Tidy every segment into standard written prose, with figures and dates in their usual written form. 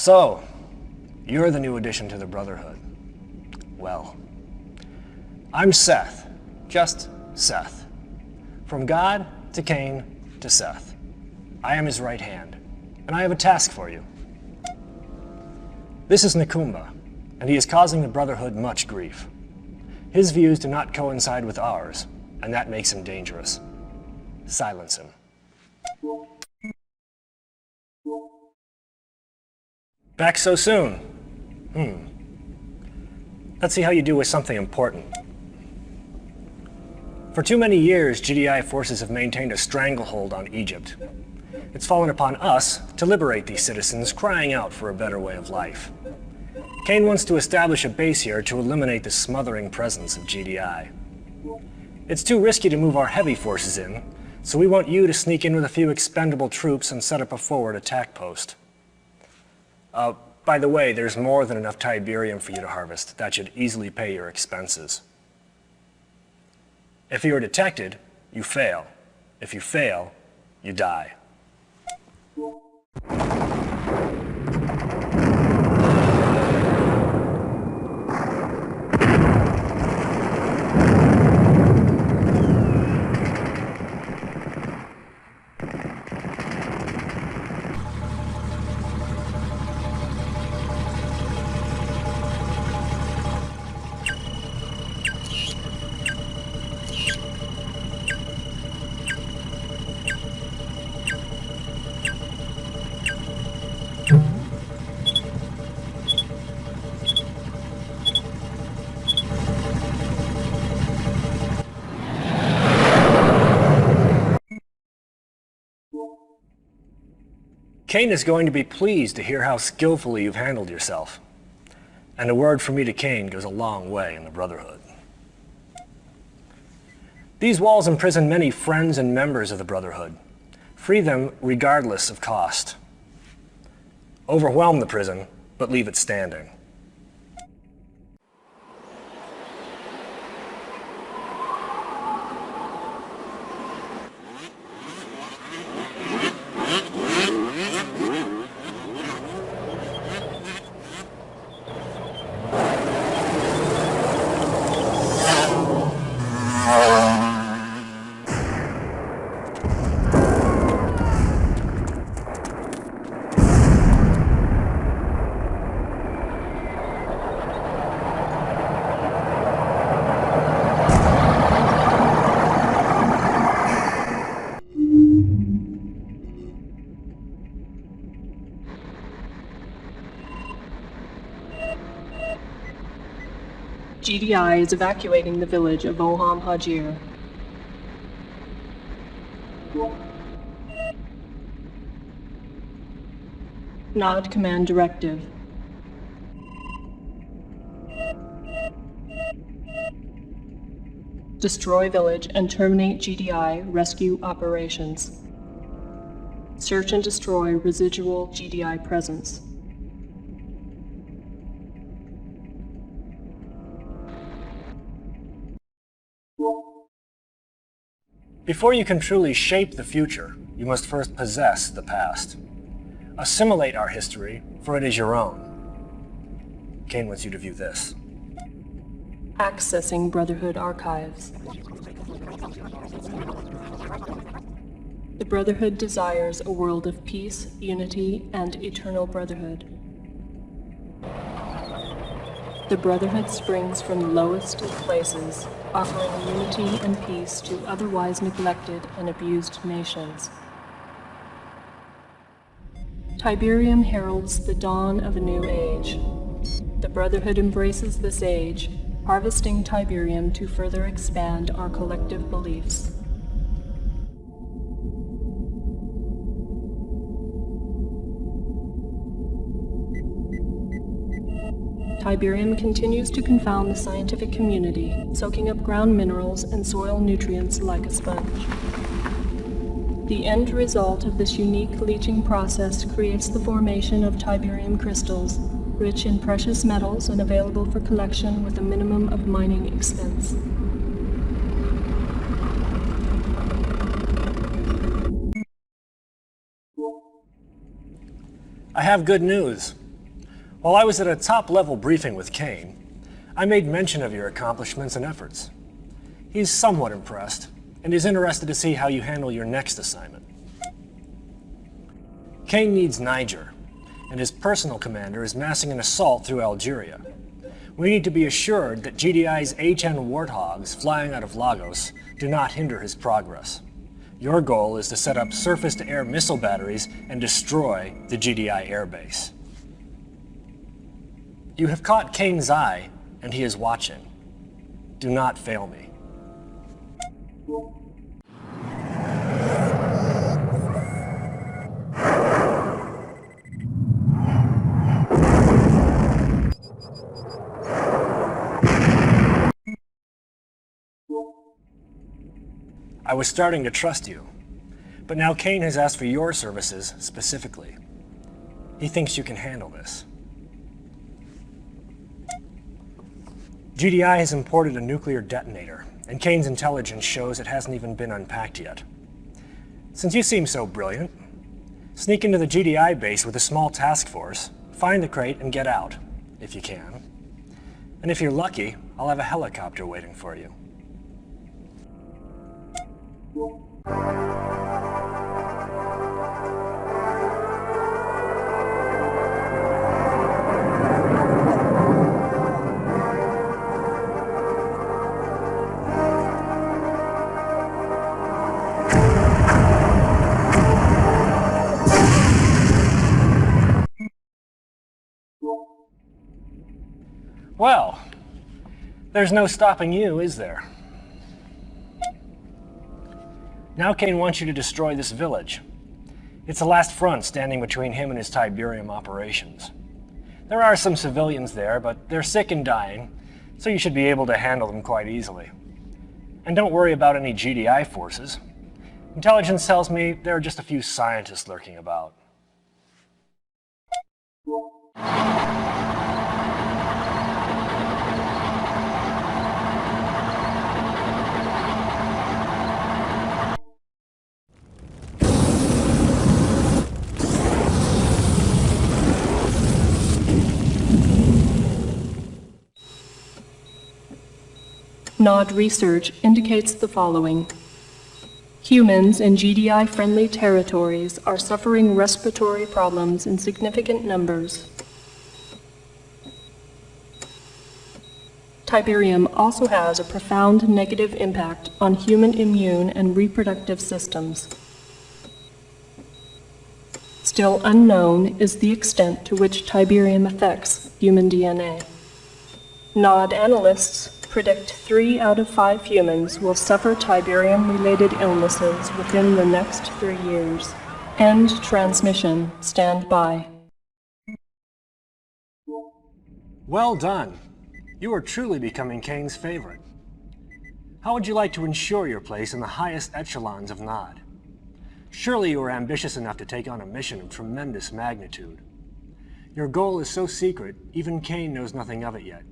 So, you're the new addition to the Brotherhood. Well, I'm Seth, just Seth. From God to Cain to Seth. I am his right hand, and I have a task for you. This is Nakumba, and he is causing the Brotherhood much grief. His views do not coincide with ours, and that makes him dangerous. Silence him. Back so soon? Let's see how you do with something important. For too many years, GDI forces have maintained a stranglehold on Egypt. It's fallen upon us to liberate these citizens crying out for a better way of life. Cain wants to establish a base here to eliminate the smothering presence of GDI. It's too risky to move our heavy forces in, so we want you to sneak in with a few expendable troops and set up a forward attack post. By the way, there's more than enough Tiberium for you to harvest. That should easily pay your expenses. If you are detected, you fail. If you fail, you die. Cain is going to be pleased to hear how skillfully you've handled yourself. And a word from me to Cain goes a long way in the Brotherhood. These walls imprison many friends and members of the Brotherhood. Free them regardless of cost. Overwhelm the prison, but leave it standing. GDI is evacuating the village of Oham Hajir. Nod command directive. Destroy village and terminate GDI rescue operations. Search and destroy residual GDI presence. Before you can truly shape the future, you must first possess the past. Assimilate our history, for it is your own. Cain wants you to view this. Accessing Brotherhood archives. The Brotherhood desires a world of peace, unity, and eternal brotherhood. The Brotherhood springs from the lowest of places, offering unity and peace to otherwise neglected and abused nations. Tiberium heralds the dawn of a new age. The Brotherhood embraces this age, harvesting Tiberium to further expand our collective beliefs. Tiberium continues to confound the scientific community, soaking up ground minerals and soil nutrients like a sponge. The end result of this unique leaching process creates the formation of Tiberium crystals, rich in precious metals and available for collection with a minimum of mining expense. I have good news. While I was at a top-level briefing with Kane, I made mention of your accomplishments and efforts. He's somewhat impressed, and is interested to see how you handle your next assignment. Kane needs Niger, and his personal commander is massing an assault through Algeria. We need to be assured that GDI's A-10 Warthogs flying out of Lagos do not hinder his progress. Your goal is to set up surface-to-air missile batteries and destroy the GDI airbase. You have caught Kane's eye, and he is watching. Do not fail me. I was starting to trust you, but now Kane has asked for your services specifically. He thinks you can handle this. GDI has imported a nuclear detonator, and Kane's intelligence shows it hasn't even been unpacked yet. Since you seem so brilliant, sneak into the GDI base with a small task force, find the crate, and get out, if you can. And if you're lucky, I'll have a helicopter waiting for you. Well, there's no stopping you, is there? Now Kane wants you to destroy this village. It's the last front standing between him and his Tiberium operations. There are some civilians there, but they're sick and dying, so you should be able to handle them quite easily. And don't worry about any GDI forces. Intelligence tells me there are just a few scientists lurking about. NOD research indicates the following. Humans in GDI-friendly territories are suffering respiratory problems in significant numbers. Tiberium also has a profound negative impact on human immune and reproductive systems. Still unknown is the extent to which Tiberium affects human DNA. NOD analysts predict 3 out of 5 humans will suffer Tiberium-related illnesses within the next 3 years. End transmission. Stand by. Well done. You are truly becoming Kane's favorite. How would you like to ensure your place in the highest echelons of NOD? Surely you are ambitious enough to take on a mission of tremendous magnitude. Your goal is so secret, even Kane knows nothing of it yet.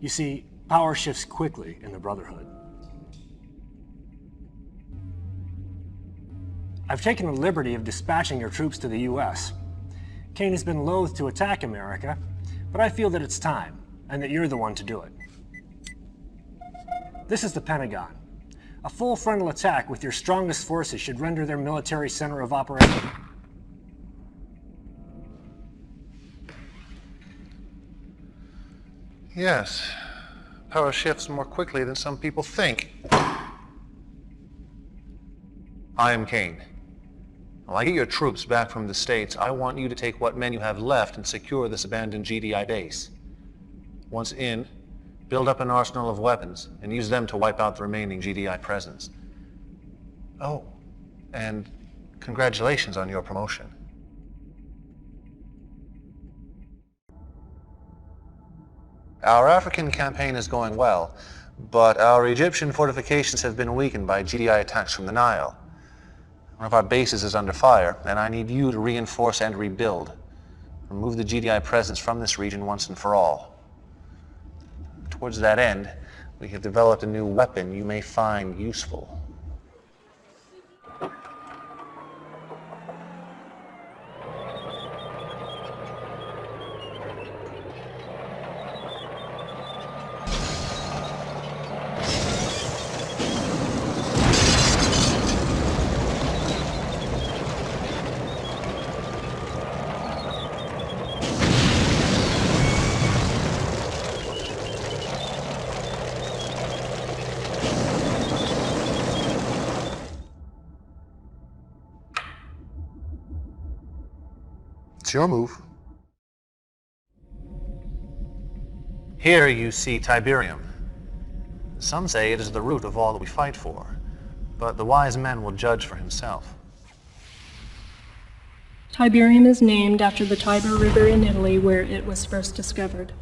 You see, power shifts quickly in the Brotherhood. I've taken the liberty of dispatching your troops to the US. Kane has been loath to attack America, but I feel that it's time, and that you're the one to do it. This is the Pentagon. A full frontal attack with your strongest forces should render their military center of operation. Yes. Power shifts more quickly than some people think. I am Kane. While I get your troops back from the States, I want you to take what men you have left and secure this abandoned GDI base. Once in, build up an arsenal of weapons and use them to wipe out the remaining GDI presence. Oh, and congratulations on your promotion. Our African campaign is going well, but our Egyptian fortifications have been weakened by GDI attacks from the Nile. One of our bases is under fire, and I need you to reinforce and rebuild. Remove the GDI presence from this region once and for all. Towards that end, we have developed a new weapon you may find useful. It's your move. Here you see Tiberium. Some say it is the root of all that we fight for, but the wise man will judge for himself. Tiberium is named after the Tiber River in Italy where it was first discovered.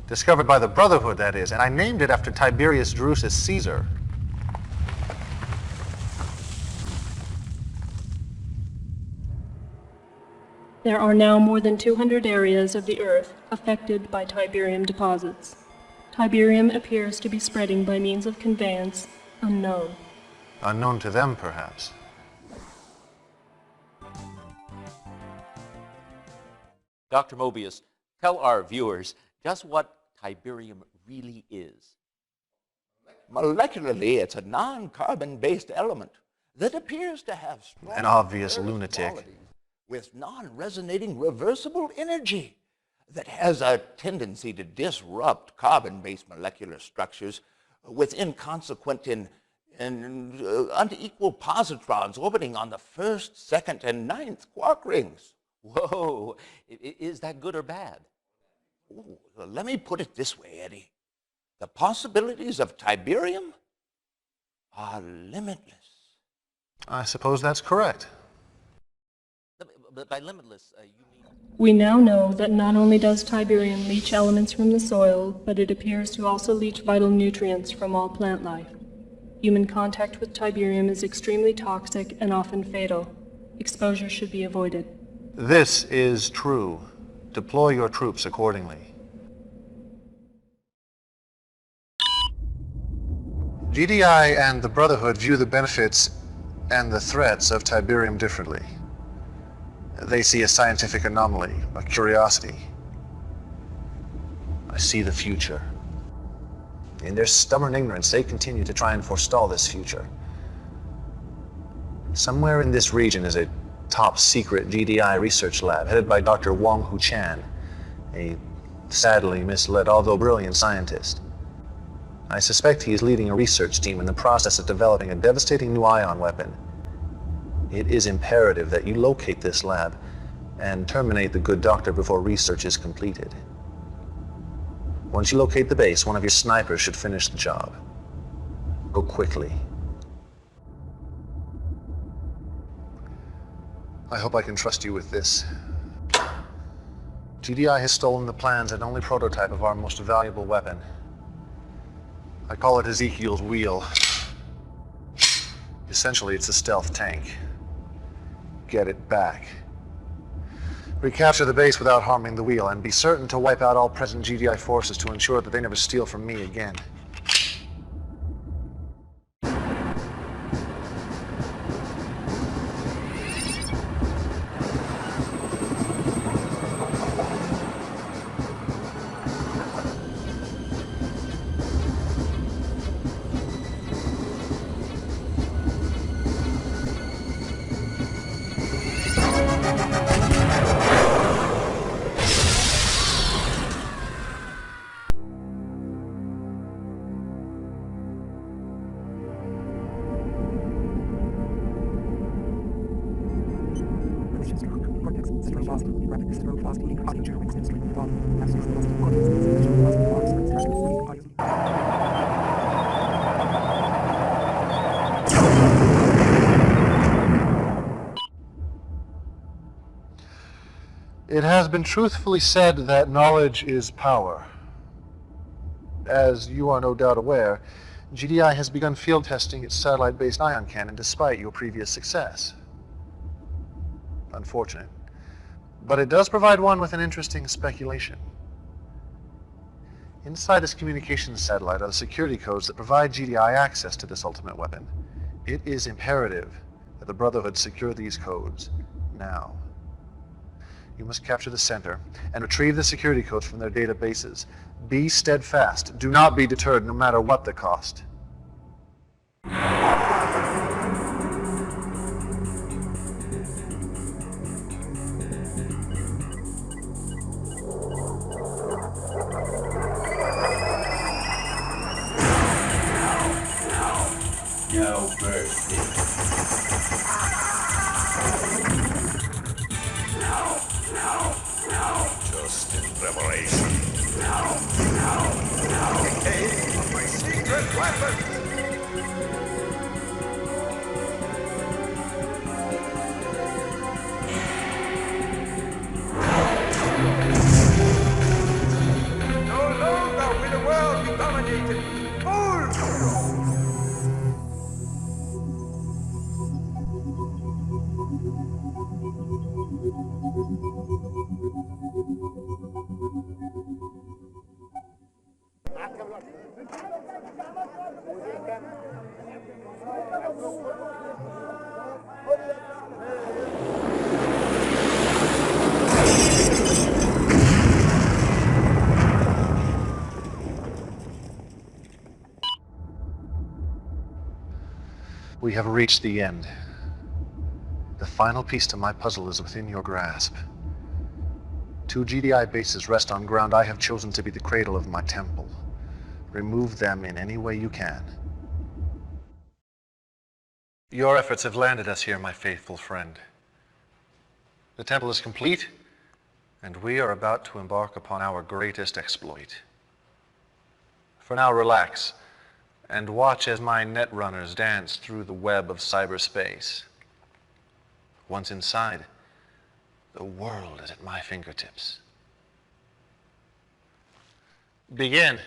Discovered by the Brotherhood, that is, and I named it after Tiberius Drusus Caesar. There are now more than 200 areas of the Earth affected by Tiberium deposits. Tiberium appears to be spreading by means of conveyance unknown. Unknown to them, perhaps. Dr. Mobius, tell our viewers just what Tiberium really is. Molecularly, it's a non-carbon-based element that appears to have strong An obvious earth lunatic. qualities with non-resonating reversible energy that has a tendency to disrupt carbon-based molecular structures with inconsequent and unequal positrons orbiting on the first, second, and ninth quark rings. Whoa, is that good or bad? Ooh, let me put it this way, Eddie. The possibilities of Tiberium are limitless. I suppose that's correct. But by limitless, you mean... We now know that not only does Tiberium leach elements from the soil, but it appears to also leach vital nutrients from all plant life. Human contact with Tiberium is extremely toxic and often fatal. Exposure should be avoided. This is true. Deploy your troops accordingly. GDI and the Brotherhood view the benefits and the threats of Tiberium differently. They see a scientific anomaly, a curiosity. I see the future. In their stubborn ignorance, they continue to try and forestall this future. Somewhere in this region is a top-secret GDI research lab headed by Dr. Wong Hu Chan, a sadly misled, although brilliant scientist. I suspect he is leading a research team in the process of developing a devastating new ion weapon. It is imperative that you locate this lab and terminate the good doctor before research is completed. Once you locate the base, one of your snipers should finish the job. Go quickly. I hope I can trust you with this. GDI has stolen the plans and only prototype of our most valuable weapon. I call it Ezekiel's Wheel. Essentially, it's a stealth tank. Get it back. Recapture the base without harming the wheel, and be certain to wipe out all present GDI forces to ensure that they never steal from me again. It has been truthfully said that knowledge is power. As you are no doubt aware, GDI has begun field testing its satellite-based ion cannon despite your previous success. Unfortunate. But it does provide one with an interesting speculation. Inside this communications satellite are the security codes that provide GDI access to this ultimate weapon. It is imperative that the Brotherhood secure these codes now. You must capture the center and retrieve the security codes from their databases. Be steadfast. Do not be deterred, no matter what the cost. No mercy. have reached the end. The final piece to my puzzle is within your grasp. 2 GDI bases rest on ground I have chosen to be the cradle of my temple. Remove them in any way you can. Your efforts have landed us here, my faithful friend. The temple is complete, and we are about to embark upon our greatest exploit. For now, relax, and watch as my netrunners dance through the web of cyberspace. Once inside, the world is at my fingertips. Begin.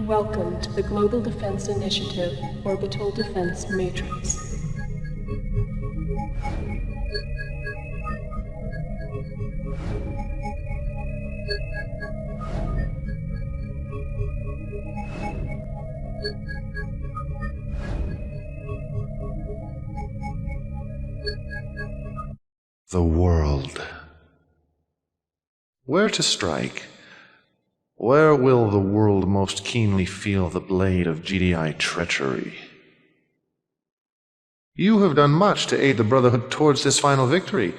Welcome to the Global Defense Initiative Orbital Defense Matrix. The world. Where to strike? Where will the world most keenly feel the blade of GDI treachery? You have done much to aid the Brotherhood towards this final victory.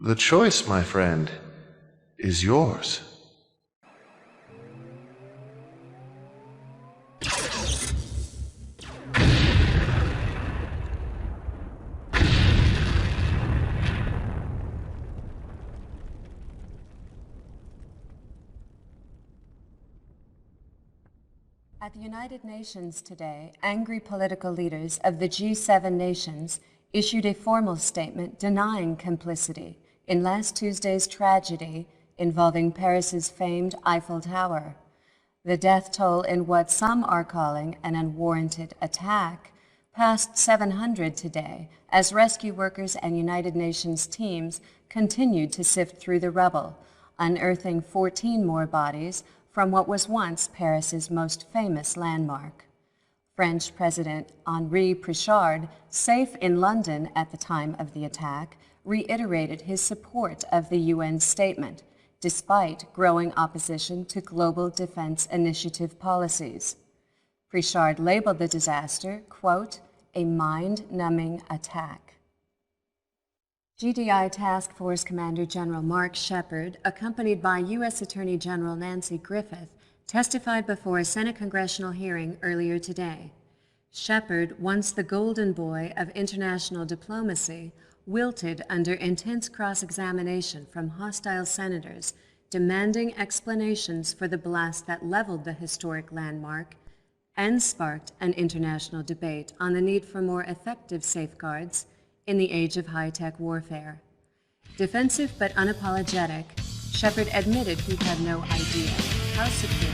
The choice, my friend, is yours. At the United Nations today, angry political leaders of the G7 nations issued a formal statement denying complicity in last Tuesday's tragedy involving Paris's famed Eiffel Tower. The death toll in what some are calling an unwarranted attack passed 700 today as rescue workers and United Nations teams continued to sift through the rubble, unearthing 14 more bodies from what was once Paris's most famous landmark. French President Henri Prichard, safe in London at the time of the attack, reiterated his support of the UN statement, despite growing opposition to global defense initiative policies. Prichard labeled the disaster, quote, a mind-numbing attack. GDI Task Force Commander General Mark Shepard, accompanied by U.S. Attorney General Nancy Griffith, testified before a Senate congressional hearing earlier today. Shepard, once the golden boy of international diplomacy, wilted under intense cross-examination from hostile senators, demanding explanations for the blast that leveled the historic landmark and sparked an international debate on the need for more effective safeguards in the age of high-tech warfare. Defensive but unapologetic, Shepard admitted he had no idea how secure